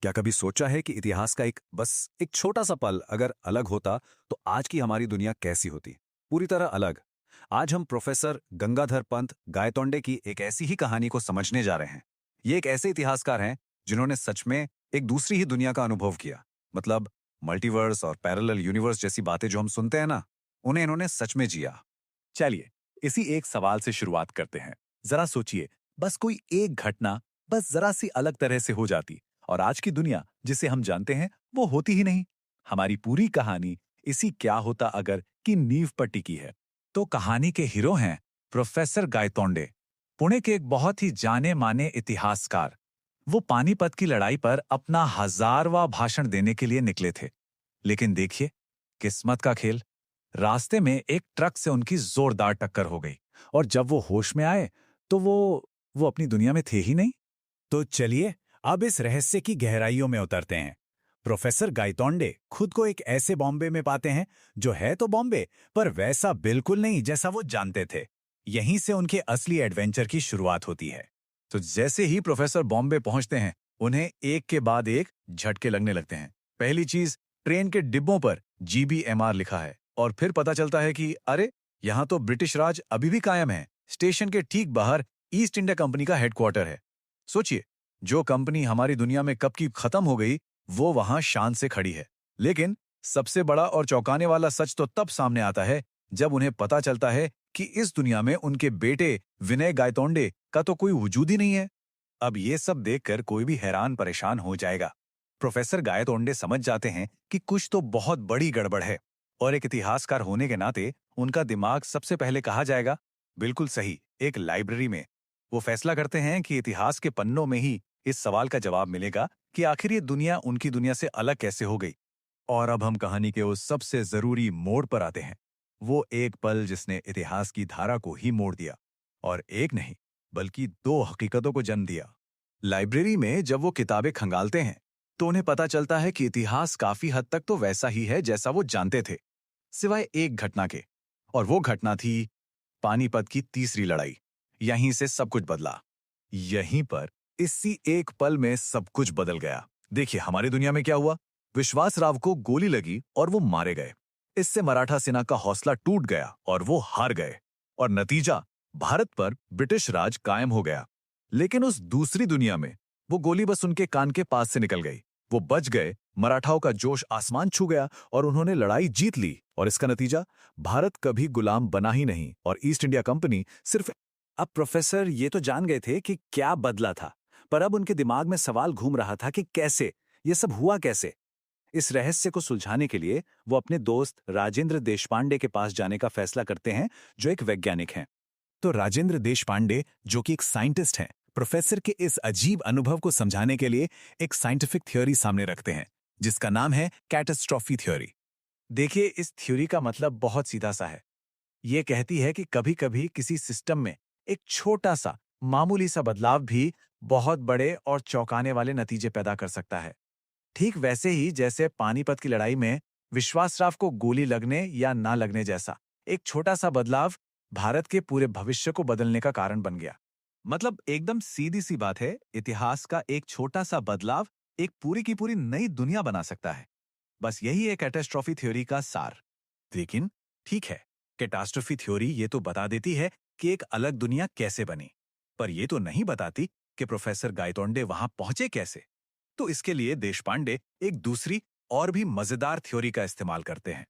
क्या कभी सोचा है कि इतिहास का एक छोटा सा पल अगर अलग होता तो आज की हमारी दुनिया कैसी होती? पूरी तरह अलग। आज हम प्रोफेसर गंगाधर पंत गायतोंडे की एक ऐसी ही कहानी को समझने जा रहे हैं। ये एक ऐसे इतिहासकार हैं जिन्होंने सच में एक दूसरी ही दुनिया का अनुभव किया। मतलब मल्टीवर्स और पैरेलल यूनिवर्स जैसी बातें जो हम सुनते हैं ना, उन्हें इन्होंने सच में जिया। चलिए, इसी एक सवाल से शुरुआत करते हैं। जरा सोचिए, बस कोई एक घटना बस जरा सी अलग तरह से हो जाती और आज की दुनिया जिसे हम जानते हैं वो होती ही नहीं। हमारी पूरी कहानी इसी क्या होता अगर की नींव पर टिकी है। तो कहानी के हीरो हैं प्रोफेसर गायतोंडे, पुणे के एक बहुत ही जाने माने इतिहासकार। वो पानीपत की लड़ाई पर अपना हजारवां भाषण देने के लिए निकले थे। लेकिन देखिए, किस्मत का खेल। रास्ते में एक ट्रक से उनकी जोरदार टक्कर हो गई और जब वो होश में आए तो वो अपनी दुनिया में थे ही नहीं। तो चलिए अब इस रहस्य की गहराइयों में उतरते हैं। प्रोफेसर गायतोंडे खुद को एक ऐसे बॉम्बे में पाते हैं जो है तो बॉम्बे, पर वैसा बिल्कुल नहीं जैसा वो जानते थे। यहीं से उनके असली एडवेंचर की शुरुआत होती है। तो जैसे ही प्रोफेसर बॉम्बे पहुंचते हैं, उन्हें एक के बाद एक झटके लगने लगते हैं। पहली चीज, ट्रेन के डिब्बों पर GBMR लिखा है और फिर पता चलता है कि अरे, यहाँ तो ब्रिटिश राज अभी भी कायम है। स्टेशन के ठीक बाहर ईस्ट इंडिया कंपनी का हेडक्वार्टर है। सोचिए, जो कंपनी हमारी दुनिया में कब की खत्म हो गई, वो वहां शान से खड़ी है। लेकिन सबसे बड़ा और चौंकाने वाला सच तो तब सामने आता है जब उन्हें पता चलता है कि इस दुनिया में उनके बेटे विनय गायतोंडे का तो कोई वजूद ही नहीं है। अब ये सब देखकर कोई भी हैरान परेशान हो जाएगा। प्रोफेसर गायतोंडे समझ जाते हैं कि कुछ तो बहुत बड़ी गड़बड़ है और एक इतिहासकार होने के नाते उनका दिमाग सबसे पहले कहा जाएगा, बिल्कुल सही, एक लाइब्रेरी में। वो फैसला करते हैं कि इतिहास के पन्नों में ही इस सवाल का जवाब मिलेगा कि आखिर ये दुनिया उनकी दुनिया से अलग कैसे हो गई। और अब हम कहानी के उस सबसे जरूरी मोड़ पर आते हैं। वो एक पल जिसने इतिहास की धारा को ही मोड़ दिया, और एक नहीं बल्कि दो हकीकतों को जन्म दिया। लाइब्रेरी में जब वो किताबें खंगालते हैं तो उन्हें पता चलता है कि इतिहास काफी हद तक तो वैसा ही है जैसा वो जानते थे, सिवाय एक घटना के। और वो घटना थी पानीपत की तीसरी लड़ाई। यहीं से सब कुछ बदला। यहीं पर इसी एक पल में सब कुछ बदल गया। देखिए, हमारी दुनिया में क्या हुआ। विश्वासराव को गोली लगी और वो मारे गए। इससे मराठा सेना का हौसला टूट गया और वो हार गए। और नतीजा, भारत पर ब्रिटिश राज कायम हो गया। लेकिन उस दूसरी दुनिया में वो गोली बस उनके कान के पास से निकल गई। वो बच गए, मराठाओं का जोश आसमान छू गया और उन्होंने लड़ाई जीत ली। और इसका नतीजा, भारत कभी गुलाम बना ही नहीं और ईस्ट इंडिया कंपनी सिर्फ। अब प्रोफेसर ये तो जान गए थे कि क्या बदला था, पर अब उनके दिमाग में सवाल घूम रहा था कि कैसे, ये सब हुआ कैसे। इस रहस्य को सुलझाने के लिए वो अपने दोस्त राजेंद्र देशपांडे के पास जाने का फैसला करते हैं, जो एक वैज्ञानिक हैं। तो राजेंद्र देशपांडे, जो कि एक साइंटिस्ट हैं, प्रोफेसर के इस अजीब अनुभव को समझाने के लिए एक साइंटिफिक थ्योरी सामने रखते हैं, जिसका नाम है कैटास्ट्रॉफी थ्योरी। देखिए, इस थ्योरी का मतलब बहुत सीधा सा है। ये कहती है कि कभी-कभी किसी सिस्टम में एक छोटा सा, मामूली सा बदलाव भी बहुत बड़े और चौंकाने वाले नतीजे पैदा कर सकता है। ठीक वैसे ही जैसे पानीपत की लड़ाई में विश्वासराव को गोली लगने या ना लगने जैसा एक छोटा सा बदलाव भारत के पूरे भविष्य को बदलने का कारण बन गया। मतलब एकदम सीधी सी बात है, इतिहास का एक छोटा सा बदलाव एक पूरी की पूरी नई दुनिया बना सकता है। बस यही है कैटास्ट्रॉफी थ्योरी का सार। लेकिन ठीक है, कैटास्ट्रॉफी थ्योरी ये तो बता देती है कि एक अलग दुनिया कैसे बनी, पर ये तो नहीं बताती कि प्रोफेसर गायतोंडे वहां पहुंचे कैसे। तो इसके लिए देशपांडे एक दूसरी और भी मजेदार थ्योरी का इस्तेमाल करते हैं।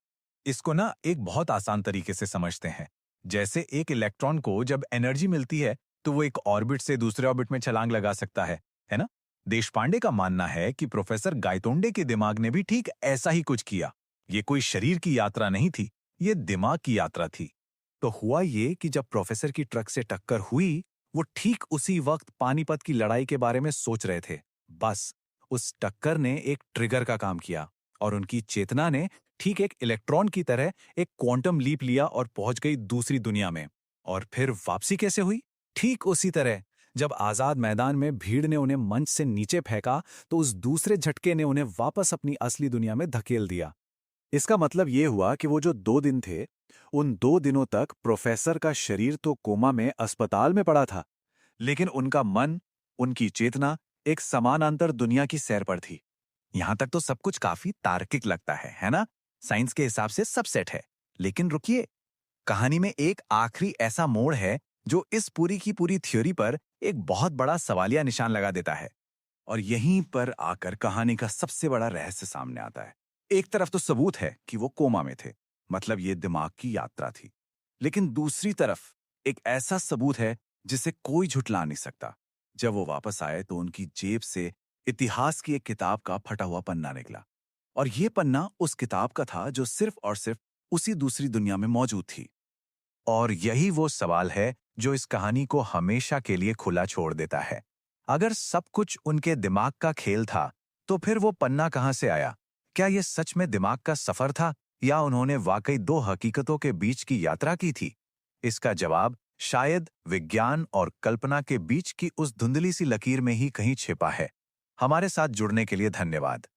इसको ना एक बहुत आसान तरीके से समझते हैं। जैसे एक इलेक्ट्रॉन को जब एनर्जी मिलती है तो वो एक ऑर्बिट से दूसरे ऑर्बिट में छलांग लगा सकता है ना। देशपांडे का मानना है कि प्रोफेसर गायतोंडे के दिमाग ने भी ठीक ऐसा ही कुछ किया। ये कोई शरीर की यात्रा नहीं थी, ये दिमाग की यात्रा थी। तो हुआ ये कि जब प्रोफेसर की ट्रक से टक्कर हुई, वो ठीक उसी वक्त पानीपत की लड़ाई के बारे में सोच रहे थे। बस उस टक्कर ने एक ट्रिगर का काम किया और उनकी चेतना ने ठीक एक इलेक्ट्रॉन की तरह एक क्वांटम लीप लिया और पहुंच गई दूसरी दुनिया में। और फिर वापसी कैसे हुई? ठीक उसी तरह, जब आजाद मैदान में भीड़ ने उन्हें मंच से नीचे फेंका तो उस दूसरे झटके ने उन्हें वापस अपनी असली दुनिया में धकेल दिया। इसका मतलब ये हुआ कि वो जो 2 दिन थे, उन 2 दिनों तक प्रोफेसर का शरीर तो कोमा में अस्पताल में पड़ा था, लेकिन उनका मन, उनकी चेतना एक समानांतर दुनिया की सैर पर थी। यहां तक तो सब कुछ काफी तार्किक लगता है ना? साइंस के हिसाब से सब सेट है। लेकिन रुकिए, कहानी में एक आखिरी ऐसा मोड़ है जो इस पूरी की पूरी थ्योरी पर एक बहुत बड़ा सवालिया निशान लगा देता है। और यहीं पर आकर कहानी का सबसे बड़ा रहस्य सामने आता है। एक तरफ तो सबूत है कि वो कोमा में थे, मतलब ये दिमाग की यात्रा थी। लेकिन दूसरी तरफ एक ऐसा सबूत है जिसे कोई झुठला नहीं सकता। जब वो वापस आए तो उनकी जेब से इतिहास की एक किताब का फटा हुआ पन्ना निकला। और ये पन्ना उस किताब का था जो सिर्फ और सिर्फ उसी दूसरी दुनिया में मौजूद थी। और यही वो सवाल है जो इस कहानी को हमेशा के लिए खुला छोड़ देता है। अगर सब कुछ उनके दिमाग का खेल था, तो फिर वो पन्ना कहाँ से आया? क्या ये सच में दिमाग का सफर था या उन्होंने वाकई दो हकीकतों के बीच की यात्रा की थी? इसका जवाब शायद विज्ञान और कल्पना के बीच की उस धुंधली सी लकीर में ही कहीं छिपा है। हमारे साथ जुड़ने के लिए धन्यवाद।